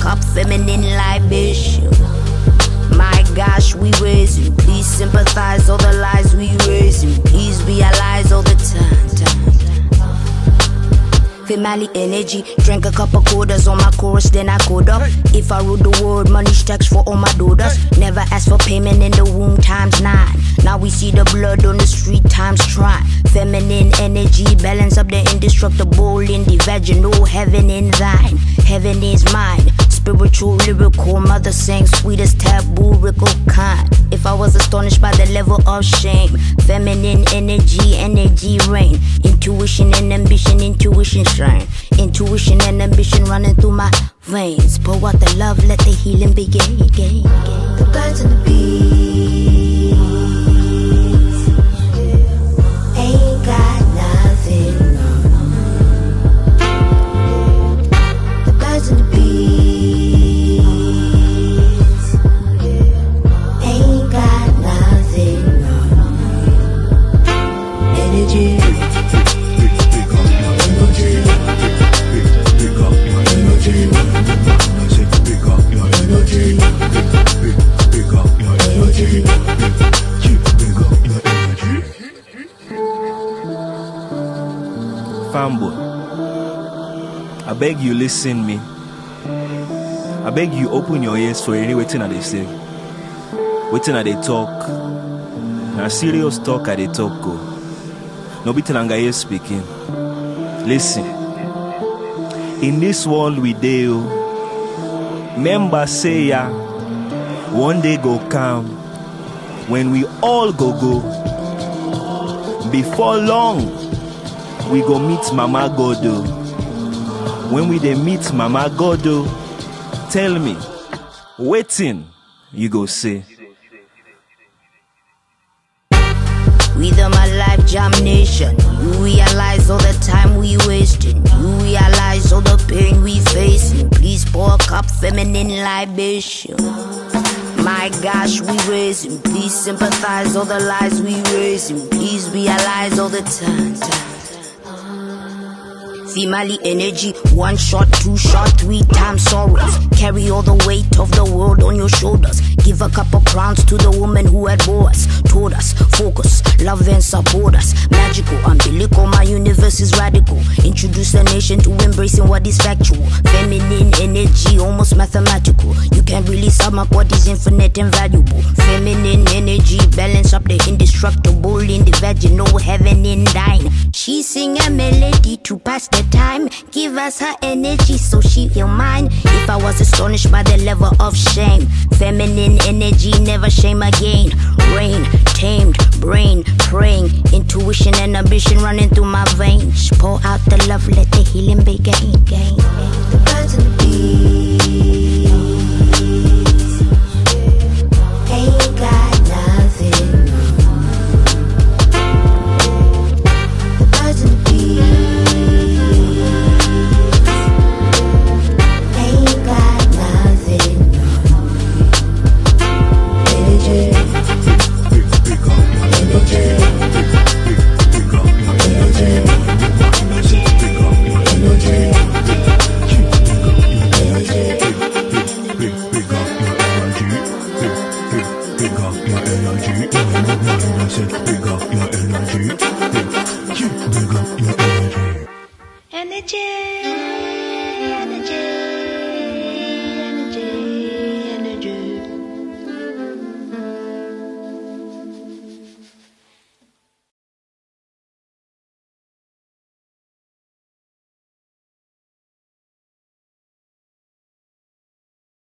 cup, feminine libation. My gosh, we raising. Please sympathize all the lies we raising. Please realize all the time. Family energy, drank a cup of quarters on my chorus, then I code up. If I rule the world, money stacks for all my daughters. Never asked for payment in the womb ×9. Now we see the blood on the street ×try. Feminine energy, balance up the indestructible in the vaginal. Heaven in thine, heaven is mine. Spiritual, lyrical, mother sang sweetest taboo, rickle kind. If I was astonished by the level of shame, feminine energy, energy reign. Intuition and ambition, intuition shine. Intuition and ambition running through my veins. Pour out the love, let the healing begin. The birds and the bees ain't got nothing. The birds and the bees ain't got nothing. Energy. Fanboy, I beg you listen me. I beg you open your ears for any waiting that they say. Waiting that they talk. Now serious talk at they talk go. No bitin anga speaking. Listen. In this world we deal. Member say ya. One day go come. When we all go. Before long. We go meet Mama Godo. When we dey meet Mama Godo, tell me, waiting, you go say. With my life jam nation, you realize all the time we wasting. You realize all the pain we facing. Please pour a cup, feminine libation. My gosh, we raising. Please sympathize all the lies we raising. Please realize all the time. Female energy, 1 shot, 2 shot, 3 times sorrows. Carry all the weight of the world on your shoulders. Give a couple crowns to the woman who had bore us. Told us, focus, love and support us. Magical, umbilical, my universe is radical. Introduce the nation to embracing what is factual. Feminine energy, almost mathematical. You can't really sum up what is infinite and valuable. Feminine energy, balance up the indestructible in the vaginal, heaven in thine. She sing a melody to pass the time. Give us her energy so she feel mine. If I was astonished by the level of shame, feminine energy, never shame again. Rain, tamed, brain, praying. Intuition and ambition running through my veins. Pour out the love, let the healing begin. The birds and the bees ain't got nothing. The birds and the bees energy.